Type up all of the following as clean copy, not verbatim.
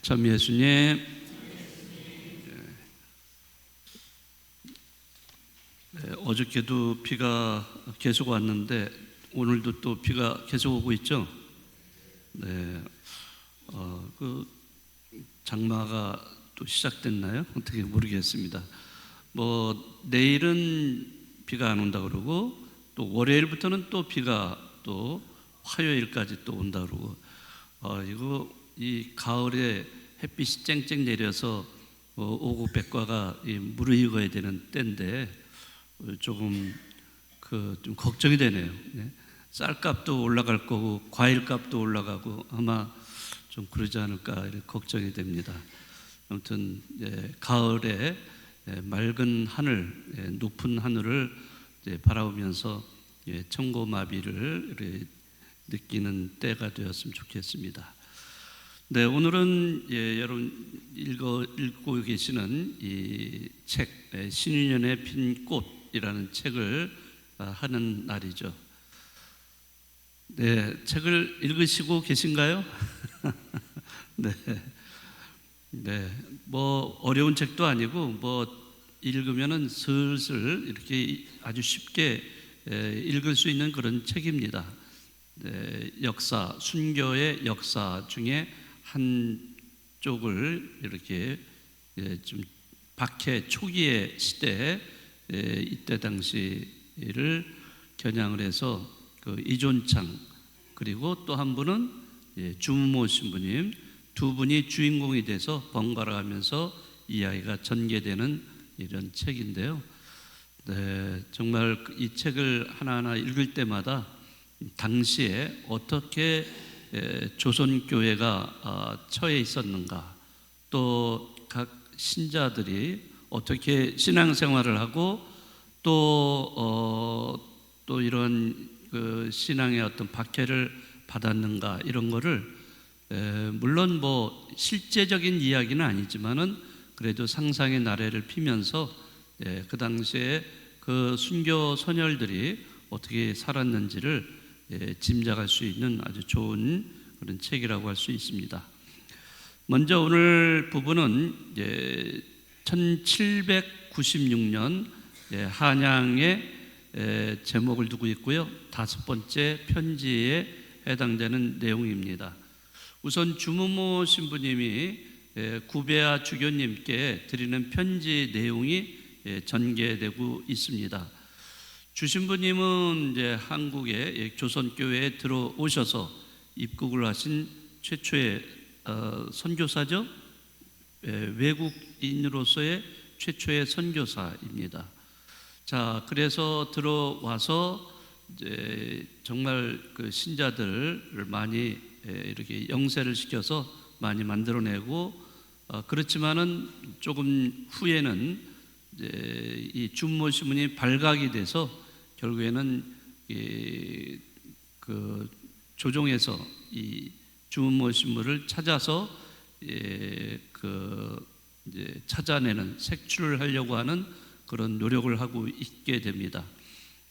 참 예수님, 어저께도 비가 계속 왔는데 오늘도 또 비가 계속 오고 있죠. 네, 그 장마가 또 시작됐나요? 어떻게 모르겠습니다. 내일은 비가 안 온다 그러고 또 월요일부터는 또 비가 또 화요일까지 또 온다 그러고 이 가을에 햇빛이 쨍쨍 내려서 오곡백과가 무르익어야 되는 때인데 조금 좀 걱정이 되네요. 네. 쌀값도 올라갈 거고 과일값도 올라가고 아마 좀 그러지 않을까 이렇게 걱정이 됩니다. 아무튼 가을에 맑은 하늘, 높은 하늘을 바라보면서 청고마비를 느끼는 때가 되었으면 좋겠습니다. 네, 오늘은 여러분 읽고 계시는 이 책 신유년의 핀 꽃이라는 책을 하는 날이죠. 네, 책을 읽으시고 계신가요? 네, 어려운 책도 아니고 읽으면은 슬슬 이렇게 아주 쉽게 읽을 수 있는 그런 책입니다. 네, 순교의 역사 중에 한 쪽을 이렇게 좀 박해 초기의 시대, 이때 당시를 겨냥을 해서 이존창 그리고 또 한 분은 주무모 신부님, 두 분이 주인공이 돼서 번갈아 가면서 이야기가 전개되는 이런 책인데요. 네, 정말 이 책을 하나하나 읽을 때마다 당시에 어떻게 조선교회가 처해 있었는가, 또 각 신자들이 어떻게 신앙생활을 하고 또 이런 신앙의 어떤 박해를 받았는가, 이런 거를 물론 실제적인 이야기는 아니지만은 그래도 상상의 나래를 피면서 그 당시에 그 순교 선열들이 어떻게 살았는지를 짐작할 수 있는 아주 좋은 그런 책이라고 할 수 있습니다. 먼저 오늘 부분은 1796년 한양의 제목을 두고 있고요. 5번째 편지에 해당되는 내용입니다. 우선 주무모 신부님이 구배아 주교님께 드리는 편지 내용이 전개되고 있습니다. 주신부님은 한국의 조선교회에 들어오셔서 입국을 하신 최초의 선교사죠. 외국인으로서의 최초의 선교사입니다. 자, 그래서 들어와서 정말 신자들을 많이 이렇게 영세를 시켜서 많이 만들어내고, 그렇지만은 조금 후에는 이 주무모 신부님이 발각이 돼서 결국에는 조정에서 이 주무모 신부를 찾아서 찾아내는, 색출을 하려고 하는 그런 노력을 하고 있게 됩니다.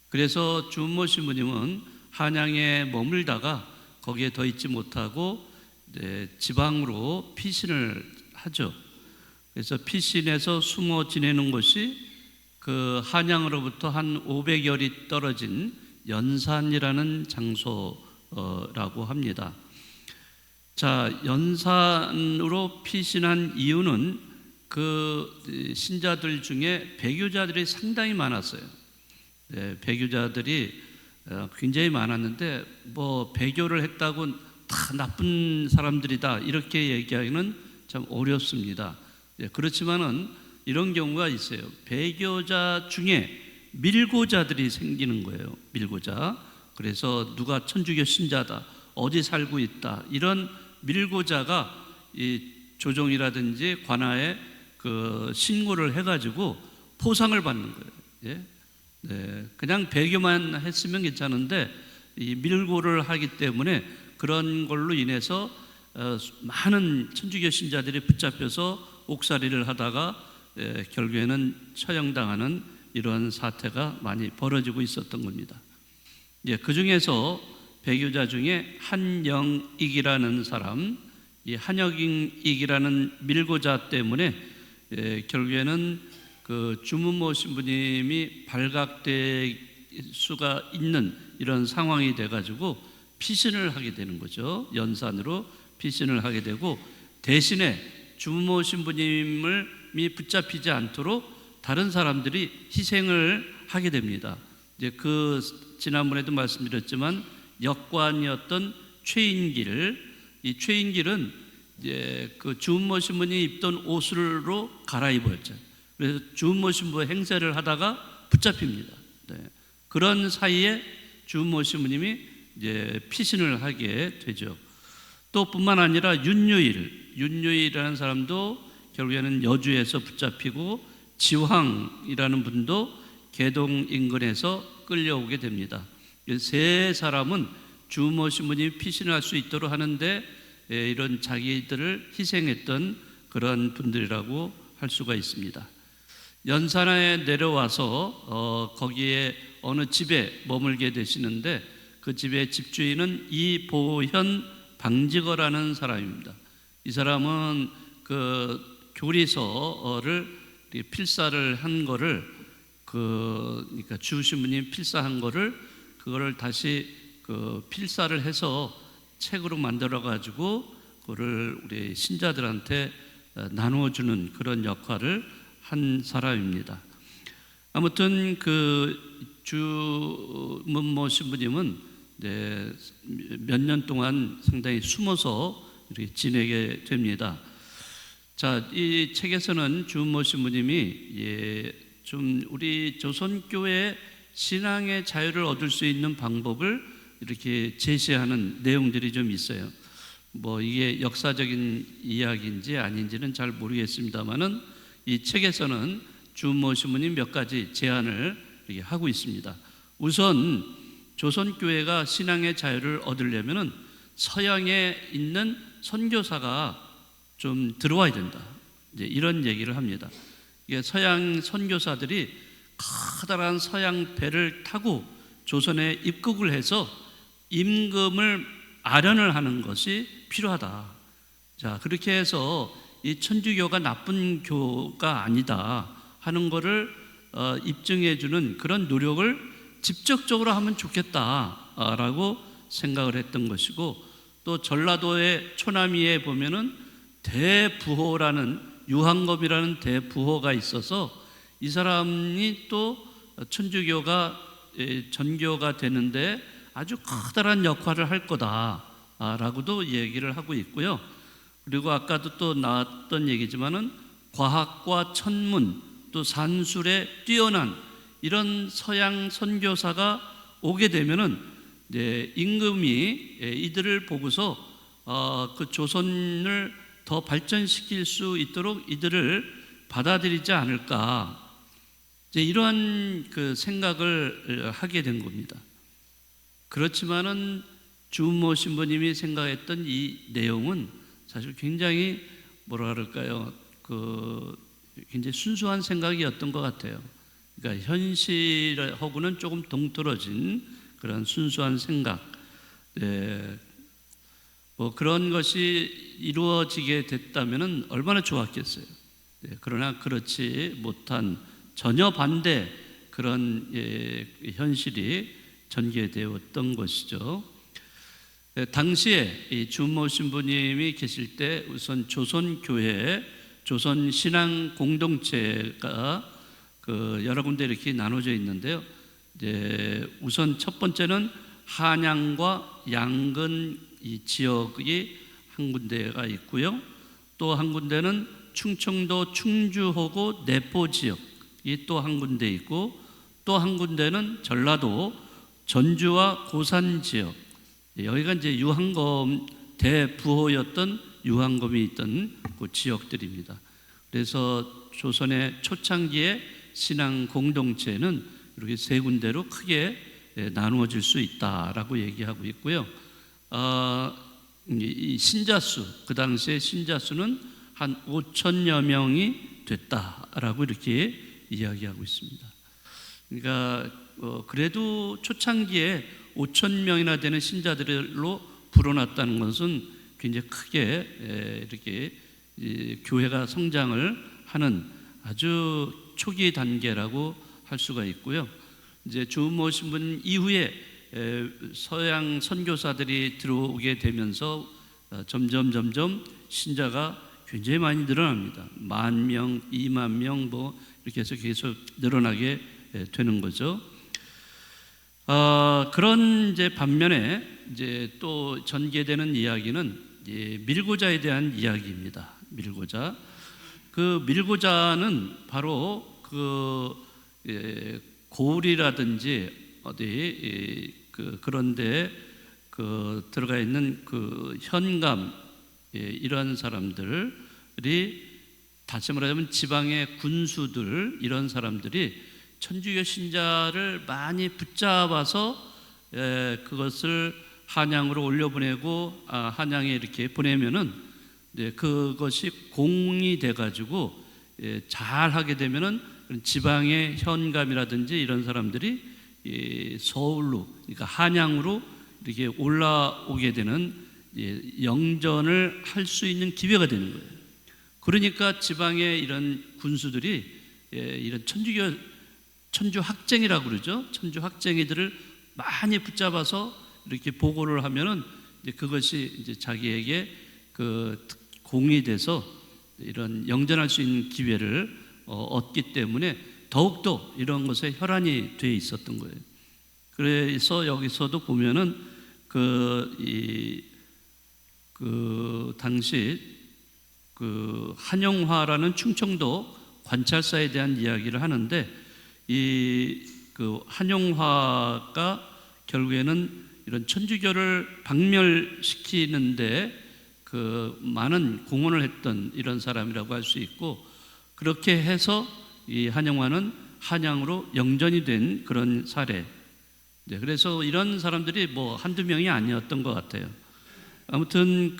그래서 주무모 신부님은 한양에 머물다가 거기에 더 있지 못하고 지방으로 피신을 하죠. 그래서 피신해서 숨어 지내는 곳이 그 한양으로부터 한 500여리 떨어진 연산이라는 장소라고 합니다. 자, 연산으로 피신한 이유는 그 신자들 중에 배교자들이 상당히 많았어요. 배교자들이 굉장히 많았는데 배교를 했다고 다 나쁜 사람들이다 이렇게 얘기하기는 참 어렵습니다. 그렇지만은 이런 경우가 있어요. 배교자 중에 밀고자들이 생기는 거예요. 밀고자. 그래서 누가 천주교 신자다, 어디 살고 있다, 이런 밀고자가 이 조정이라든지 관아에 신고를 해가지고 포상을 받는 거예요. 그냥 배교만 했으면 괜찮은데 이 밀고를 하기 때문에 그런 걸로 인해서 많은 천주교 신자들이 붙잡혀서 옥살이를 하다가 결국에는 처형당하는 이러한 사태가 많이 벌어지고 있었던 겁니다. 그 중에서 배교자 중에 한영익이라는 사람, 이 한혁익이라는 밀고자 때문에 결국에는 그 주무모 신부님이 발각될 수가 있는 이런 상황이 돼가지고 피신을 하게 되는 거죠. 연산으로 피신을 하게 되고, 대신에 주무모 신부님이 붙잡히지 않도록 다른 사람들이 희생을 하게 됩니다. 이제 그 지난번에도 말씀드렸지만 역관이었던 최인길, 이 최인길은 이제 그 주무모 신부님이 입던 옷으로 갈아입었죠. 그래서 주무모 신부 행세를 하다가 붙잡힙니다. 네. 그런 사이에 주무모 신부님이 이제 피신을 하게 되죠. 또 뿐만 아니라 윤유일이라는 사람도 결국에는 여주에서 붙잡히고, 지황이라는 분도 개동 인근에서 끌려오게 됩니다. 세 사람은 주무모 신부님이 피신을 할 수 있도록 하는데 이런 자기들을 희생했던 그런 분들이라고 할 수가 있습니다. 연산에 내려와서 거기에 어느 집에 머물게 되시는데, 그 집의 집주인은 이보현 방직어라는 사람입니다. 이 사람은 그 교리서를 필사를 한 거를, 그러니까 주 신부님 필사한 거를, 그거를 다시 그 필사를 해서 책으로 만들어 가지고 그거를 우리 신자들한테 나누어주는 그런 역할을 한 사람입니다. 아무튼 그 주문모 신부님은 몇 년 동안 상당히 숨어서 이렇게 지내게 됩니다. 자, 이 책에서는 주문모 신부님이 좀 우리 조선교회 신앙의 자유를 얻을 수 있는 방법을 이렇게 제시하는 내용들이 좀 있어요. 뭐 이게 역사적인 이야기인지 아닌지는 잘 모르겠습니다만은 이 책에서는 주문모 신부님 몇 가지 제안을 이렇게 하고 있습니다. 우선 조선교회가 신앙의 자유를 얻으려면은 서양에 있는 선교사가 좀 들어와야 된다, 이제 이런 얘기를 합니다. 이게 서양 선교사들이 커다란 서양 배를 타고 조선에 입국을 해서 임금을 아련을 하는 것이 필요하다. 자, 그렇게 해서 이 천주교가 나쁜 교가 아니다 하는 것을 입증해 주는 그런 노력을 직접적으로 하면 좋겠다라고 생각을 했던 것이고, 또 전라도의 초남이에 보면은 대부호라는, 유한검이라는 대부호가 있어서 이 사람이 또 천주교가 전교가 되는데 아주 커다란 역할을 할 거다라고도 얘기를 하고 있고요. 그리고 아까도 또 나왔던 얘기지만은 과학과 천문 또 산술에 뛰어난 이런 서양 선교사가 오게 되면은 임금이 이들을 보고서 그 조선을 더 발전시킬 수 있도록 이들을 받아들이지 않을까, 이러한 그 생각을 하게 된 겁니다. 그렇지만은 주무모 신부님이 생각했던 이 내용은 사실 굉장히 뭐라 그럴까요? 굉장히 순수한 생각이었던 것 같아요. 그러니까 현실하고는 조금 동떨어진 그런 순수한 생각, 뭐 그런 것이 이루어지게 됐다면은 얼마나 좋았겠어요. 그러나 그렇지 못한 전혀 반대 그런 현실이 전개되었던 것이죠. 당시에 이 주무모 신부님이 계실 때 우선 조선교회, 조선신앙 공동체가 여러 군데 이렇게 나눠져 있는데요. 우선 첫 번째는 한양과 양근 이 지역이 한 군데가 있고요. 또 한 군데는 충청도 충주호구 내포 지역이 또 한 군데 있고, 또 한 군데는 전라도 전주와 고산 지역, 여기가 이제 유한검 대부호였던 유한검이 있던 그 지역들입니다. 그래서 조선의 초창기의 신앙 공동체는 이렇게 세 군데로 크게 나누어질 수 있다라고 얘기하고 있고요. 이 신자수, 그 당시에 신자수는 한 5천여 명이 됐다라고 이렇게 이야기하고 있습니다. 그러니까 그래도 초창기에 5천 명이나 되는 신자들로 불어났다는 것은 굉장히 크게 이렇게 교회가 성장을 하는 아주 초기 단계라고 할 수가 있고요. 이제 주음 오신 분 이후에 서양 선교사들이 들어오게 되면서 점점 신자가 굉장히 많이 늘어납니다. 10,000명, 20,000명 뭐 이렇게 해서 계속 늘어나게 되는 거죠. 그런 이제 반면에 이제 또 전개되는 이야기는 밀고자에 대한 이야기입니다. 밀고자. 그 밀고자는 바로 그 고을이라든지 어디 그런데 그 들어가 있는 그 현감 이런 사람들이 다시 말하자면 지방의 군수들 이런 사람들이 천주교 신자를 많이 붙잡아서 그것을 한양으로 올려보내고 한양에 이렇게 보내면은 그것이 공이 돼가지고 잘 하게 되면은 지방의 현감이라든지 이런 사람들이 서울로 그러니까 한양으로 이렇게 올라오게 되는 영전을 할 수 있는 기회가 되는 거예요. 그러니까 지방의 이런 군수들이 이런 천주 학쟁이라고 그러죠. 천주 학쟁이들을 많이 붙잡아서 이렇게 보고를 하면은 이제 그것이 이제 자기에게 그 공이 돼서 이런 영전할 수 있는 기회를 얻기 때문에 더욱더 이런 것에 혈안이 돼 있었던 거예요. 그래서 여기서도 보면은 그 당시 그 한영화라는 충청도 관찰사에 대한 이야기를 하는데 그 한영화가 결국에는 이런 천주교를 박멸시키는데 그 많은 공헌을 했던 이런 사람이라고 할 수 있고 그렇게 해서 이 한영화는 한양으로 영전이 된 그런 사례. 그래서 이런 사람들이 뭐 한두 명이 아니었던 것 같아요. 아무튼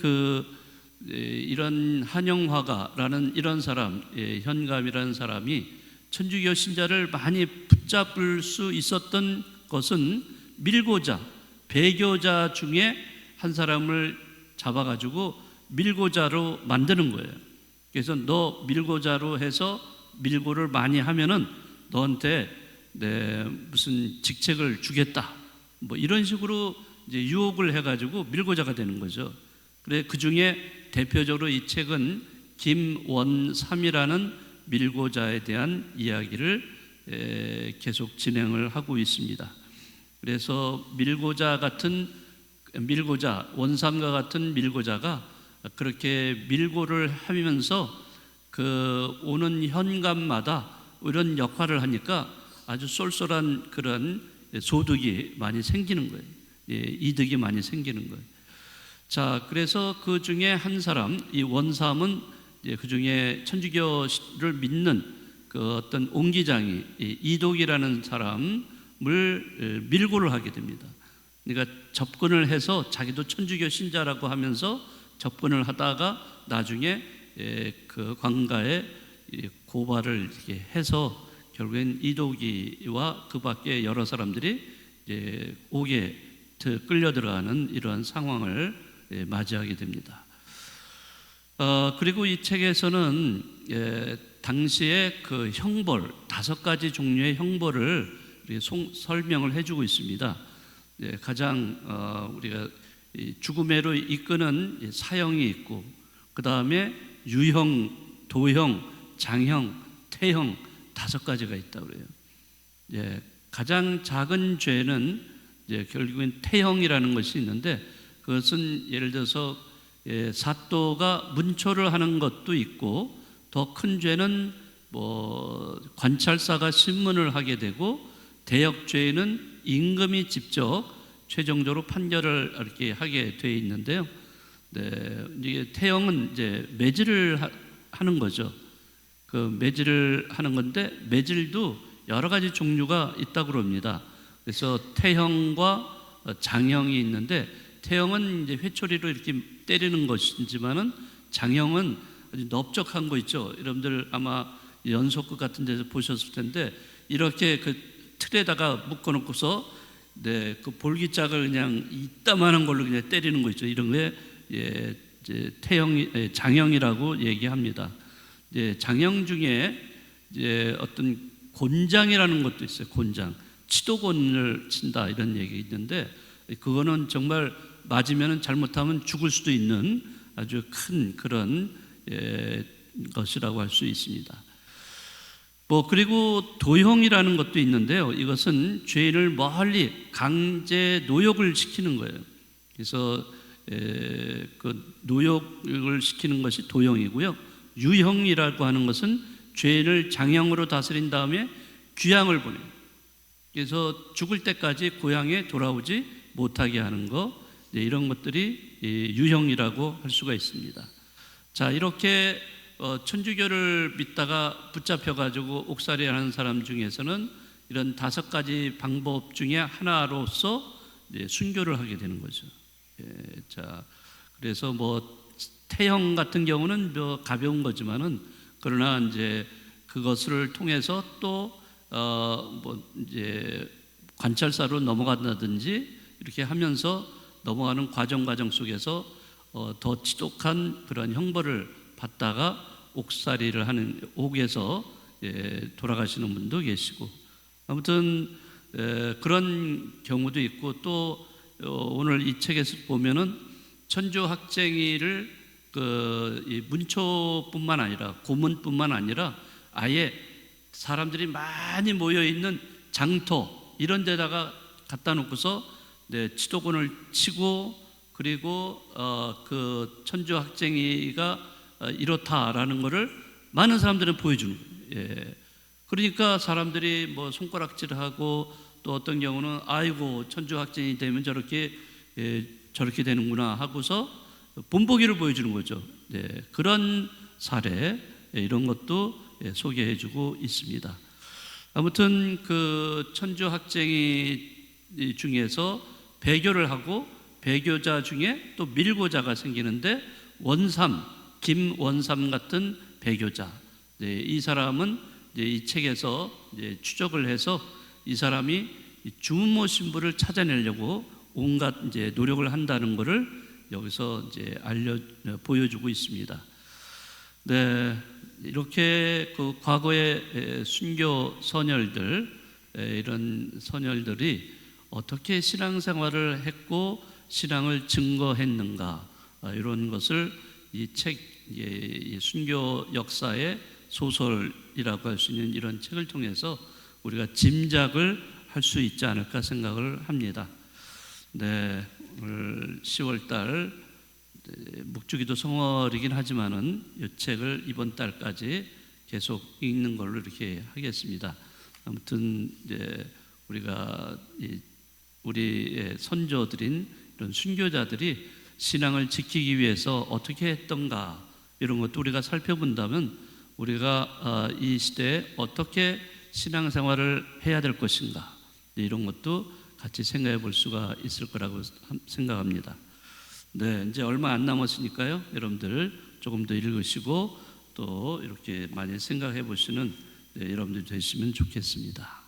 이런 한영화가라는 이런 사람, 현감이라는 사람이 천주교 신자를 많이 붙잡을 수 있었던 것은 밀고자, 배교자 중에 한 사람을 잡아가지고 밀고자로 만드는 거예요. 그래서 너 밀고자로 해서 밀고를 많이 하면은 너한테 무슨 직책을 주겠다. 뭐 이런 식으로 이제 유혹을 해가지고 밀고자가 되는 거죠. 그래 그 중에 대표적으로 이 책은 김원삼이라는 밀고자에 대한 이야기를 계속 진행을 하고 있습니다. 그래서 원삼과 같은 밀고자가 그렇게 밀고를 하면서 그 오는 현감마다 이런 역할을 하니까 아주 쏠쏠한 그런 소득이 많이 생기는 거예요. 이득이 많이 생기는 거예요. 자, 그래서 그 중에 한 사람, 이 원삼은 그 중에 천주교를 믿는 그 어떤 옹기장이 이독이라는 사람을 밀고를 하게 됩니다. 그러니까 접근을 해서 자기도 천주교 신자라고 하면서 접근을 하다가 나중에 그 관가에 고발을 이렇게 해서 결국엔 이독이와 그 밖에 여러 사람들이 이제 옥에 끌려 들어가는 이러한 상황을 맞이하게 됩니다. 그리고 이 책에서는 당시의 그 형벌 5가지 종류의 형벌을 설명을 해주고 있습니다. 가장 우리가 죽음으로 이끄는 사형이 있고 그 다음에 유형, 도형, 장형, 태형 5가지가 있다고 그래요. 가장 작은 죄는 결국엔 태형이라는 것이 있는데 그것은 예를 들어서 사또가 문초를 하는 것도 있고 더 큰 죄는 뭐 관찰사가 신문을 하게 되고 대역죄는 임금이 직접 최종적으로 판결을 이렇게 하게 돼 있는데요. 이게 태형은 이제 매질을 하는 거죠. 그 매질을 하는 건데 매질도 여러 가지 종류가 있다고 그럽니다. 그래서 태형과 장형이 있는데 태형은 이제 회초리로 이렇게 때리는 것이지만은 장형은 아주 넓적한 거 있죠. 여러분들 아마 연속극 같은 데서 보셨을 텐데 이렇게 그 틀에다가 묶어놓고서 그 볼기짝을 그냥 이따만한 걸로 그냥 때리는 거 있죠. 이런 게 이제 장형이라고 얘기합니다. 이제 장형 중에 이제 어떤 곤장이라는 것도 있어요. 곤장, 치도곤을 친다 이런 얘기 있는데, 그거는 정말 맞으면 잘못하면 죽을 수도 있는 아주 큰 그런 것이라고 할 수 있습니다. 그리고 도형이라는 것도 있는데요. 이것은 죄인을 멀리 강제 노역을 시키는 거예요. 그래서 그 노역을 시키는 것이 도형이고요. 유형이라고 하는 것은 죄인을 장형으로 다스린 다음에 귀양을 보내요. 그래서 죽을 때까지 고향에 돌아오지 못하게 하는 것, 이런 것들이 유형이라고 할 수가 있습니다. 자, 이렇게 천주교를 믿다가 붙잡혀가지고 옥살이하는 사람 중에서는 이런 5가지 방법 중에 하나로서 순교를 하게 되는 거죠. 자, 그래서 태형 같은 경우는 가벼운 거지만은, 그러나 이제 그것을 통해서 또 이제 관찰사로 넘어간다든지 이렇게 하면서 넘어가는 과정 속에서 더 지독한 그런 형벌을 받다가 옥살이를 하는 옥에서 돌아가시는 분도 계시고, 아무튼 그런 경우도 있고, 또 오늘 이 책에서 보면은 천주 학쟁이를 이 문초뿐만 아니라 고문뿐만 아니라 아예 사람들이 많이 모여 있는 장터 이런 데다가 갖다 놓고서 치도곤을 치고, 그리고 그 천주 학쟁이가 이렇다라는 것을 많은 사람들은 보여주는 거예요. 그러니까 사람들이 손가락질하고, 또 어떤 경우는 아이고 천주 학쟁이 되면 저렇게 되는구나 하고서 본보기를 보여주는 거죠. 그런 사례, 이런 것도 소개해주고 있습니다. 아무튼 그 천주 학쟁이 중에서 배교를 하고, 배교자 중에 또 밀고자가 생기는데, 김원삼 같은 배교자, 이 사람은 이 책에서 추적을 해서 이 사람이 주무모 신부를 찾아내려고 온갖 노력을 한다는 것을 여기서 보여주고 있습니다. 네, 이렇게 그 과거의 순교 선열들, 이런 선열들이 어떻게 신앙생활을 했고 신앙을 증거했는가, 이런 것을 이 책, 순교 역사의 소설이라고 할 수 있는 이런 책을 통해서 우리가 짐작을 할 수 있지 않을까 생각을 합니다. 네, 오늘 10월달 묵주기도 성월이긴 하지만은 이 책을 이번 달까지 계속 읽는 걸로 이렇게 하겠습니다. 아무튼 우리가 우리의 선조들인 이런 순교자들이 신앙을 지키기 위해서 어떻게 했던가, 이런 것도 우리가 살펴본다면 우리가 이 시대에 어떻게 신앙생활을 해야 될 것인가, 이런 것도 같이 생각해 볼 수가 있을 거라고 생각합니다. 네, 이제 얼마 안 남았으니까요. 여러분들 조금 더 읽으시고 또 이렇게 많이 생각해 보시는 여러분들이 되시면 좋겠습니다.